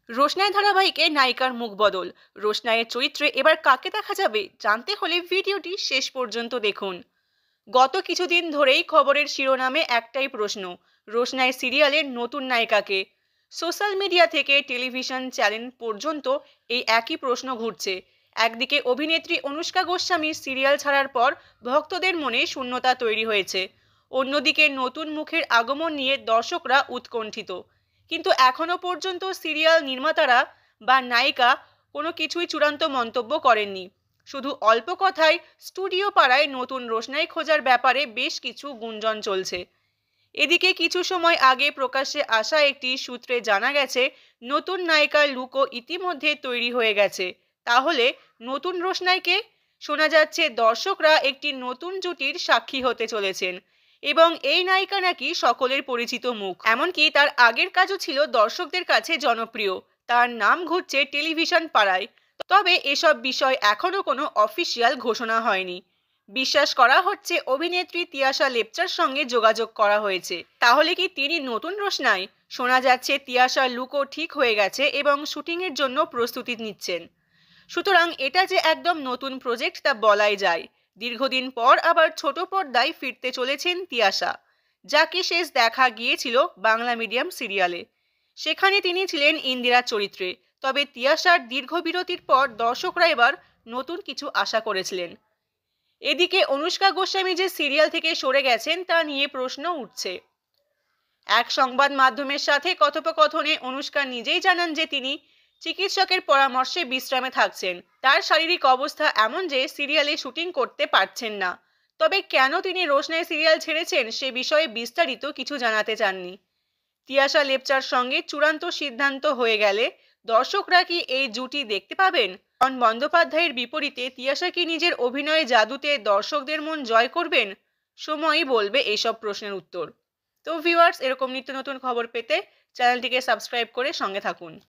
রোশনাই ধারাবাহিকে নায়িকার মুখ বদল। রোশনাইয়ের চরিত্রে এবার কাকে দেখা যাবে জানতে হলে ভিডিওটি শেষ পর্যন্ত দেখুন। গত কিছুদিন ধরেই খবরের শিরোনামে একটাই প্রশ্ন, রোশনাই সিরিয়ালের নতুন নায়িকাকে। সোশ্যাল মিডিয়া থেকে টেলিভিশন চ্যানেল পর্যন্ত এই একই প্রশ্ন ঘুরছে। একদিকে অভিনেত্রী অনুষ্কা গোস্বামী সিরিয়াল ছাড়ার পর ভক্তদের মনে শূন্যতা তৈরি হয়েছে, অন্যদিকে নতুন মুখের আগমন নিয়ে দর্শকরা উৎকণ্ঠিত। কিন্তু এখনো পর্যন্ত সিরিয়াল নির্মাতারা বা নায়িকা কোনো কিছুই চূড়ান্ত মন্তব্য করেননি। শুধু অল্প কথায় স্টুডিও পাড়ায় নতুন রোশনাই খোঁজার ব্যাপারে বেশ কিছু গুঞ্জন চলছে। এদিকে কিছু সময় আগে প্রকাশ্যে আসা একটি সূত্রে জানা গেছে, নতুন নায়িকার লুকও ইতিমধ্যে তৈরি হয়ে গেছে। তাহলে নতুন রোশনাইকে? শোনা যাচ্ছে দর্শকরা একটি নতুন জুটির সাক্ষী হতে চলেছেন এবং এই নায়িকা নাকি সকলের পরিচিত মুখ, এমনকি তার আগের কাজও ছিল দর্শকদের কাছে জনপ্রিয়। তার নাম ঘুরছে টেলিভিশন পাড়ায়। তবে এসব বিষয় এখনো কোনো অফিসিয়াল ঘোষণা হয়নি। বিশ্বাস করা হচ্ছে অভিনেত্রী তিয়াশা লেপচার সঙ্গে যোগাযোগ করা হয়েছে। তাহলে কি তিনি নতুন রোশনাই? শোনা যাচ্ছে তিয়াশার লুকও ঠিক হয়ে গেছে এবং শুটিংয়ের জন্য প্রস্তুতি নিচ্ছেন। সুতরাং এটা যে একদম নতুন প্রজেক্ট তা বলাই যায়। দীর্ঘদিন পর আবার ছোট পর্দায় ফিরতে চলেছেন তিয়াশা, যাকে শেষ দেখা গিয়েছিল বাংলা মিডিয়াম সিরিয়ালে। সেখানে তিনি ছিলেন ইন্দিরা চরিত্রে। তবে তিয়াশার দীর্ঘ বিরতির পর দর্শকরা এবার নতুন কিছু আশা করেছিলেন। এদিকে অনুষ্কা গোস্বামী যে সিরিয়াল থেকে সরে গেছেন তা নিয়ে প্রশ্ন উঠছে। এক সংবাদ মাধ্যমের সাথে কথোপকথনে অনুষ্কা নিজেই জানান যে তিনি চিকিৎসকের পরামর্শে বিশ্রামে থাকছেন। তার শারীরিক অবস্থা এমন যে সিরিয়ালে শুটিং করতে পারছেন না। তবে কেন তিনি রোশনাই সিরিয়াল ছেড়েছেন সে বিষয়ে বিস্তারিত কিছু জানাতে চাননি। তিয়াশা লেপচার সঙ্গে চূড়ান্ত সিদ্ধান্ত হয়ে গেলে দর্শকরা কি এই জুটি দেখতে পাবেন? জন বন্দ্যোপাধ্যায়ের বিপরীতে তিয়াশা কি নিজের অভিনয় জাদুতে দর্শকদের মন জয় করবেন? সময়ই বলবে এইসব প্রশ্নের উত্তর। তো ভিউয়ার্স, এরকম নিত্য নতুন খবর পেতে চ্যানেলটিকে সাবস্ক্রাইব করে সঙ্গে থাকুন।